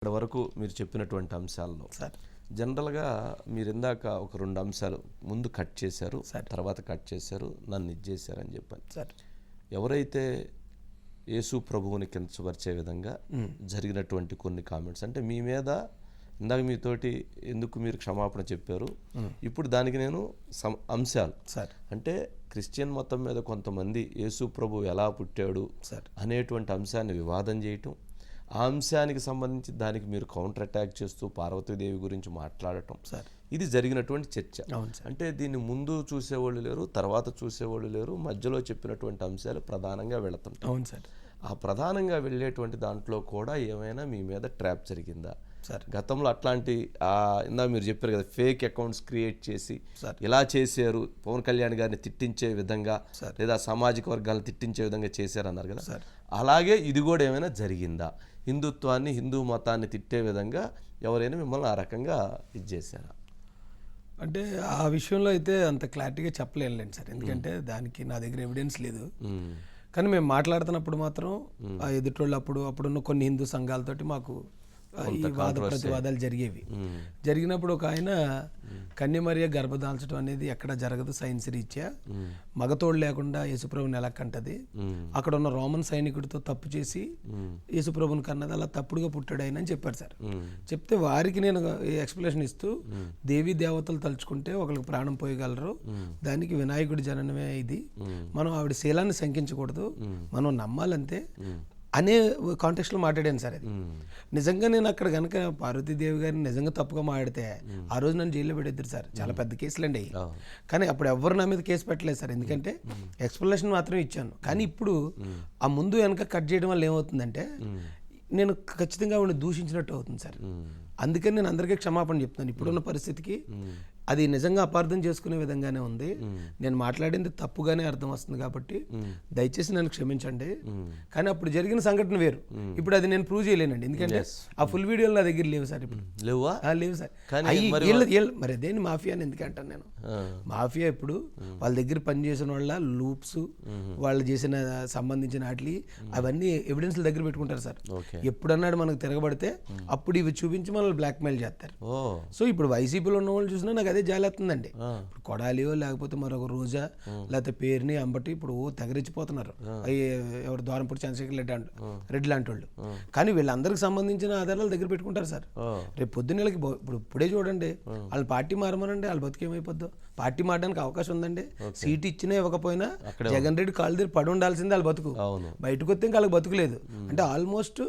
ఇక్కడ వరకు మీరు చెప్పినటువంటి అంశాల్లో సార్ జనరల్గా మీరు ఇందాక ఒక 2 అంశాలు ముందు కట్ చేశారు, సార్. తర్వాత కట్ చేశారు, నన్ను ఇది చేశారని చెప్పాను. సార్ ఎవరైతే యేసు ప్రభువుని కించపరిచే విధంగా జరిగినటువంటి కొన్ని కామెంట్స్, అంటే మీ మీద ఇందాక మీతోటి ఎందుకు మీరు క్షమాపణ చెప్పారు, ఇప్పుడు దానికి నేను అంశాలు సార్ అంటే క్రిస్టియన్ మతం మీద కొంతమంది యేసు ప్రభు ఎలా పుట్టాడు సార్ అనేటువంటి అంశాన్ని వివాదం చేయటం, ఆ అంశానికి సంబంధించి దానికి మీరు కౌంటర్ అటాక్ చేస్తూ పార్వతీదేవి గురించి మాట్లాడటం, సార్ ఇది జరిగినటువంటి చర్చ. అవును సార్. అంటే దీన్ని ముందు చూసేవాళ్ళు లేరు, తర్వాత చూసేవాళ్ళు లేరు, మధ్యలో చెప్పినటువంటి అంశాలు ప్రధానంగా వెళుతుంటాయి. అవును సార్. ఆ ప్రధానంగా వెళ్ళేటువంటి దాంట్లో కూడా ఏమైనా మీ మీద ట్రాప్ జరిగిందా సార్ గతంలో? అట్లాంటి ఇందా మీరు చెప్పారు కదా, ఫేక్ అకౌంట్స్ క్రియేట్ చేసి సార్ ఇలా చేశారు, పవన్ కళ్యాణ్ గారిని తిట్టించే విధంగా సార్ లేదా సామాజిక వర్గాలను తిట్టించే విధంగా చేశారు అన్నారు కదా, సార్ అలాగే ఇది కూడా ఏమైనా జరిగిందా? హిందుత్వాన్ని, హిందూ మతాన్ని తిట్టే విధంగా ఎవరైనా మిమ్మల్ని ఆ రకంగా ఇది చేశారా? అంటే ఆ విషయంలో అయితే అంత క్లారిటీగా చెప్పలేనులేండి సార్, ఎందుకంటే దానికి నా దగ్గర ఎవిడెన్స్ లేదు. కానీ మేము మాట్లాడుతున్నప్పుడు మాత్రం ఆ ఎదుటోళ్ళు అప్పుడున్న కొన్ని హిందూ సంఘాలతోటి మాకు ఈ వాద ప్రతివాదాలు జరిగేవి. జరిగినప్పుడు ఒక ఆయన కన్యమరియ గర్భదాల్చడం అనేది ఎక్కడ జరగదు, సైన్స్ రీత్యా మగతోడు లేకుండా యేసుప్రభుని ఎలా కంటది, అక్కడ ఉన్న రోమన్ సైనికుడితో తప్పు చేసి యేసుప్రభుని కన్నది, అలా తప్పుడుగా పుట్టాడు ఆయన అని చెప్పారు సార్. చెప్తే వారికి నేను ఎక్స్ప్లెనేషన్ ఇస్తూ, దేవీ దేవతలు తలుచుకుంటే ఒకరికి ప్రాణం పోయగలరు, దానికి వినాయకుడి జననమే ఇది, మనం ఆవిడ శీలాన్ని శంకించకూడదు, మనం నమ్మాలంతే అనే కాంటెక్స్ట్లో మాట్లాడాను సార్. అది నిజంగా నేను అక్కడ కనుక పార్వతీదేవి గారిని నిజంగా తప్పుగా మాట్లాడితే ఆ రోజు నన్ను జైల్లో పెట్టేద్దరు సార్. చాలా పెద్ద కేసులు అండి. కానీ అప్పుడు ఎవరు నా మీద కేసు పెట్టలేదు సార్, ఎందుకంటే ఎక్స్ప్లెనేషన్ మాత్రమే ఇచ్చాను. కానీ ఇప్పుడు ఆ ముందు వెనక కట్ చేయడం వల్ల ఏమవుతుందంటే నేను ఖచ్చితంగా ఆవిడని దూషించినట్టు అవుతుంది సార్. అందుకని నేను అందరికీ క్షమాపణ చెప్తున్నాను. ఇప్పుడున్న పరిస్థితికి అది నిజంగా అపార్థం చేసుకునే విధంగానే ఉంది. నేను మాట్లాడింది తప్పుగానే అర్థం వస్తుంది కాబట్టి దయచేసి నన్ను క్షమించండి. కానీ అప్పుడు జరిగిన సంఘటన వేరు, ఇప్పుడు అది నేను ప్రూవ్ చేయలేనండి, ఎందుకంటే ఆ ఫుల్ వీడియోలు నా దగ్గర లేవు సార్. ఇప్పుడు లేవా? లేవు సార్. మరి అదేంటి మాఫియా అని ఎందుకంటాను నేను? మాఫియా ఇప్పుడు వాళ్ళ దగ్గర పనిచేసిన వాళ్ళ లూప్స్, వాళ్ళు చేసిన సంబంధించిన వాటి అవన్నీ ఎవిడెన్స్ల దగ్గర పెట్టుకుంటారు సార్. ఎప్పుడన్నాడు మనకు తిరగబడితే అప్పుడు ఇవి చూపించి మనల్ని బ్లాక్మెయిల్ చేస్తారు. సో ఇప్పుడు వైసీపీలో ఉన్న వాళ్ళు చూసినా నాకు అదే జాలేస్తుందండి. ఇప్పుడు కొడాలియో లేకపోతే మరొక రోజా లేకపోతే పేరుని అంబటి ఇప్పుడు తెగరించిపోతున్నారు, ఎవరు ద్వారంపూడి చంద్రశేఖర్ రెడ్డి లాంటి వాళ్ళు. కానీ వీళ్ళందరికి సంబంధించిన ఆధారాలు దగ్గర పెట్టుకుంటారు సార్. రేపు పొద్దున్నెలకి ఇప్పుడే చూడండి, వాళ్ళ పార్టీ మారమనండి, వాళ్ళ బతుకేమైపోద్దో. పార్టీ మారడానికి అవకాశం ఉందండి. సీట్ ఇచ్చినా ఇవ్వకపోయినా జగన్ రెడ్డి కాళ్ళ దగ్గర పడి ఉండాల్సిందే వాళ్ళ బతుకు. బయటకు వస్తే ఇంకా వాళ్ళకి బతుకులేదు. అంటే ఆల్మోస్ట్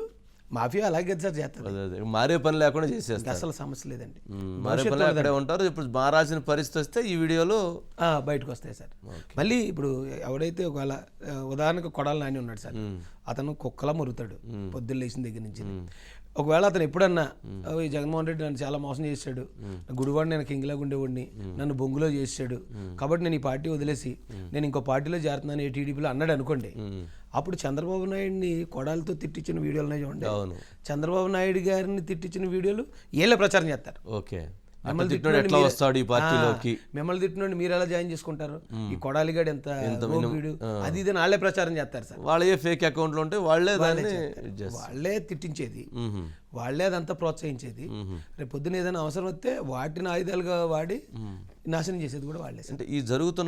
మాఫియా అలాగే సార్ చేస్తారు, మారే పని లేకుండా చేసేస్తారు. అసలు సమస్య లేదండి, మారే పని అక్కడే ఉంటారు. ఇప్పుడు మారాల్సిన పరిస్థితి వస్తే ఈ వీడియోలో బయటకు వస్తాయి సార్. మళ్ళీ ఇప్పుడు ఎవడైతే ఒకవేళ ఉదాహరణకు కొడాలి నాని ఉన్నాడు సార్, అతను కుక్కలా మురుగుతాడు పొద్దున్న లేచిన దగ్గర నుంచి. ఒకవేళ అతను ఎప్పుడన్నా ఈ జగన్మోహన్ రెడ్డి నన్ను చాలా మోసం చేశాడు, గుడివాడు నేను కింగ్లాగా ఉండేవాడిని, నన్ను బొంగులో చేశాడు కాబట్టి నేను ఈ పార్టీ వదిలేసి నేను ఇంకో పార్టీలో చేరుతున్నాను టీడీపీలో అన్నాడు అనుకోండి, అప్పుడు చంద్రబాబు నాయుడిని కొడాలతో తిట్టించిన వీడియోలు ఉన్నాయి చూడండి, చంద్రబాబు నాయుడు గారిని తిట్టించిన వీడియోలు వీళ్ళే ప్రచారం చేస్తారు. ఓకే, మిమ్మల్ని తిట్టినోడి మీరు ఎలా జాయిన్ చేసుకుంటారు, ఈ కొడాలిగాడు ఎంత వీడు అది ఇది నాళ్లే ప్రచారం చేస్తారు సార్. వాళ్ళే ఫేక్ అకౌంట్లు ఉంటే వాళ్ళే తిట్టించేది, వాళ్ళే అదంతా ప్రోత్సహించేది. రేపు పొద్దున ఏదైనా అవసరం వస్తే వాటిని ఆయుధాలుగా వాడి నాశనం చేసేది కూడా వాళ్ళే. అంటే ఈ జరుగుతున్న